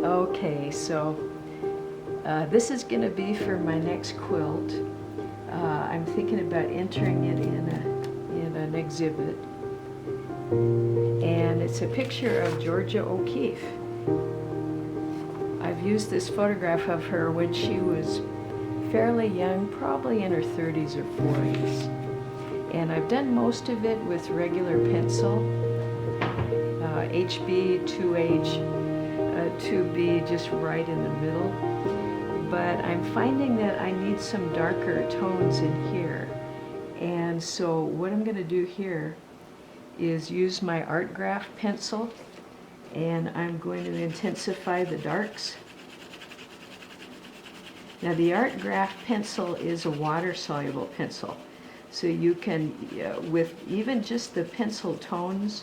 Okay, so this is going to be for my next quilt. I'm thinking about entering it in an exhibit, and it's a picture of Georgia O'Keeffe. I've used this photograph of her when she was fairly young, probably in her 30s or 40s, and I've done most of it with regular pencil, HB, 2H, 2B, just right in the middle. But I'm finding that I need some darker tones in here. And so what I'm going to do here is use my art graph pencil, and I'm going to intensify the darks. Now the art graph pencil is a water-soluble pencil. So you can, with even just the pencil tones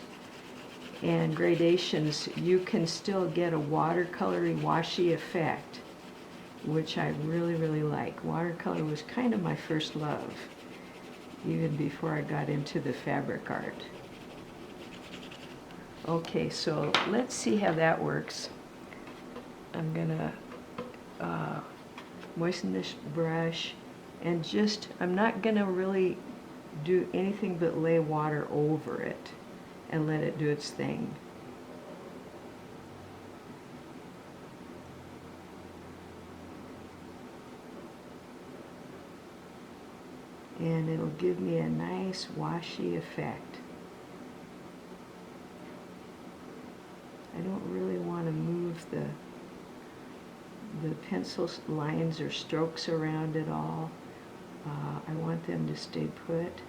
and gradations, you can still get a watercolory washy effect, which I really, really like. Watercolor was kind of my first love, even before I got into the fabric art. Okay, so let's see how that works. I'm gonna moisten this brush, and just, I'm not gonna really do anything but lay water over it and let it do its thing. And it'll give me a nice washy effect. I don't really want to move the pencil lines or strokes around at all. I want them to stay put.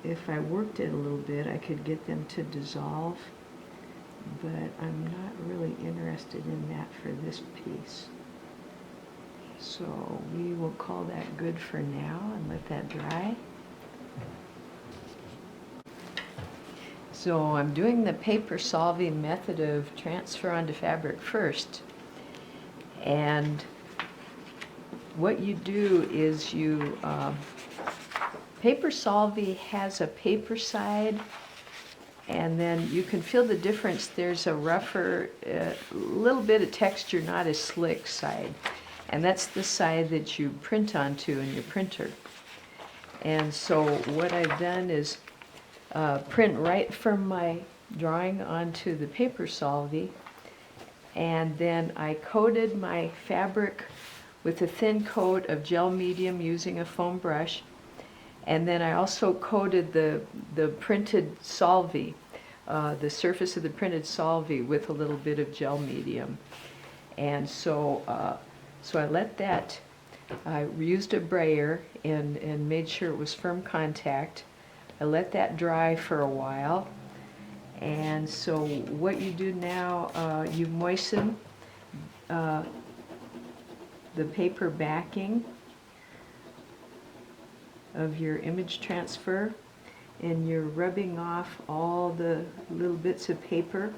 If I worked it a little bit, I could get them to dissolve, but I'm not really interested in that for this piece. So we will call that good for now and let that dry. So I'm doing the paper Solvy method of transfer onto fabric first. And what you do is you, paper Solvy has a paper side, and then you can feel the difference. There's a rougher, little bit of texture, not as slick side. And that's the side that you print onto in your printer. And so what I've done is print right from my drawing onto the paper Solvy, and then I coated my fabric with a thin coat of gel medium using a foam brush, and then I also coated the printed Solvy, the surface of the printed Solvy, with a little bit of gel medium. And so I let that, I used a brayer and made sure it was firm contact. I let that dry for a while. And so what you do now, you moisten the paper backing of your image transfer, and you're rubbing off all the little bits of paper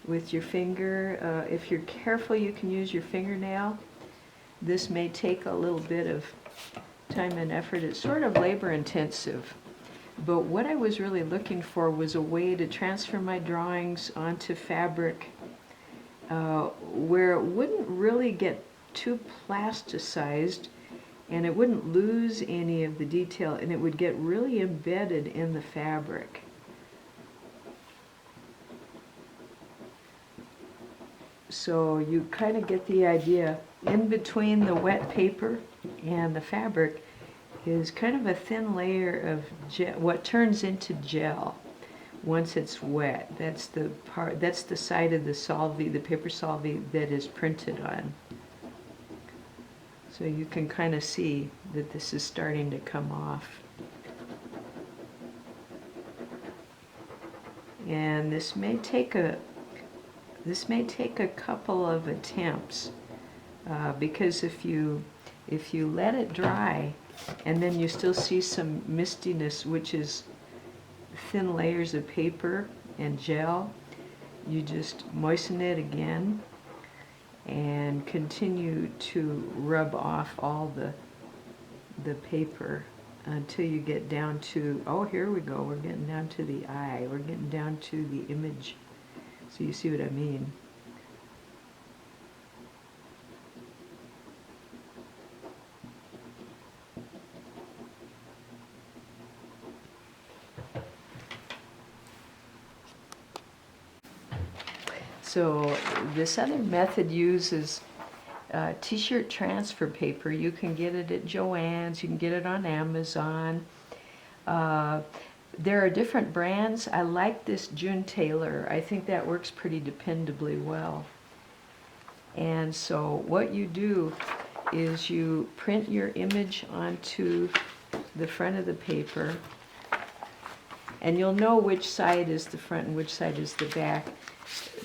with your finger. If you're careful, you can use your fingernail. This may take a little bit of time and effort. It's sort of labor intensive. But what I was really looking for was a way to transfer my drawings onto fabric where it wouldn't really get too plasticized, and it wouldn't lose any of the detail, and it would get really embedded in the fabric. So you kind of get the idea. In between the wet paper and the fabric is kind of a thin layer of gel, what turns into gel once it's wet. That's the part, that's the side of the Solvy, the paper Solvy, that is printed on. So you can kind of see that this is starting to come off. And this may take a couple of attempts, because if you let it dry and then you still see some mistiness, which is thin layers of paper and gel, you just moisten it again and continue to rub off all the paper until you get down to, oh, here we go, we're getting down to the eye, we're getting down to the image. So you see what I mean? So this other method uses t-shirt transfer paper. You can get it at Joann's, you can get it on Amazon. There are different brands. I like this Tailor. I think that works pretty dependably well. And so what you do is you print your image onto the front of the paper, and you'll know which side is the front and which side is the back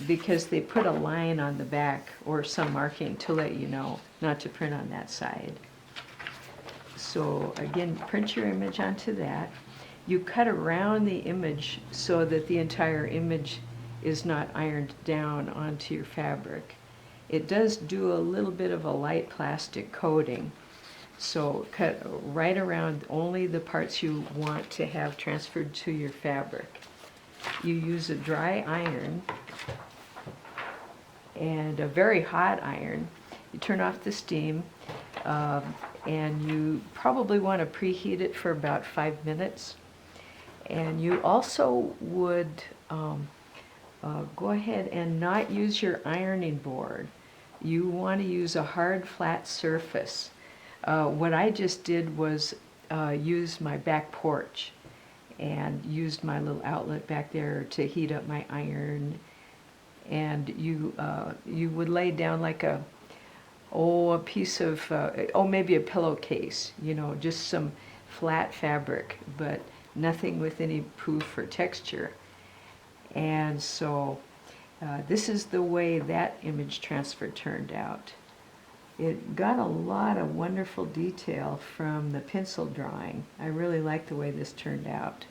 because they put a line on the back or some marking to let you know not to print on that side. So again, print your image onto that. You cut around the image so that the entire image is not ironed down onto your fabric. It does do a little bit of a light plastic coating. So cut right around only the parts you want to have transferred to your fabric. You use a dry iron and a very hot iron. You turn off the steam and you probably want to preheat it for about 5 minutes. And you also would go ahead and not use your ironing board. You want to use a hard, flat surface. What I just did was use my back porch and used my little outlet back there to heat up my iron. And you would lay down like a piece of, maybe a pillowcase, just some flat fabric, but nothing with any poof or texture. And so this is the way that image transfer turned out. It got a lot of wonderful detail from the pencil drawing. I really like the way this turned out.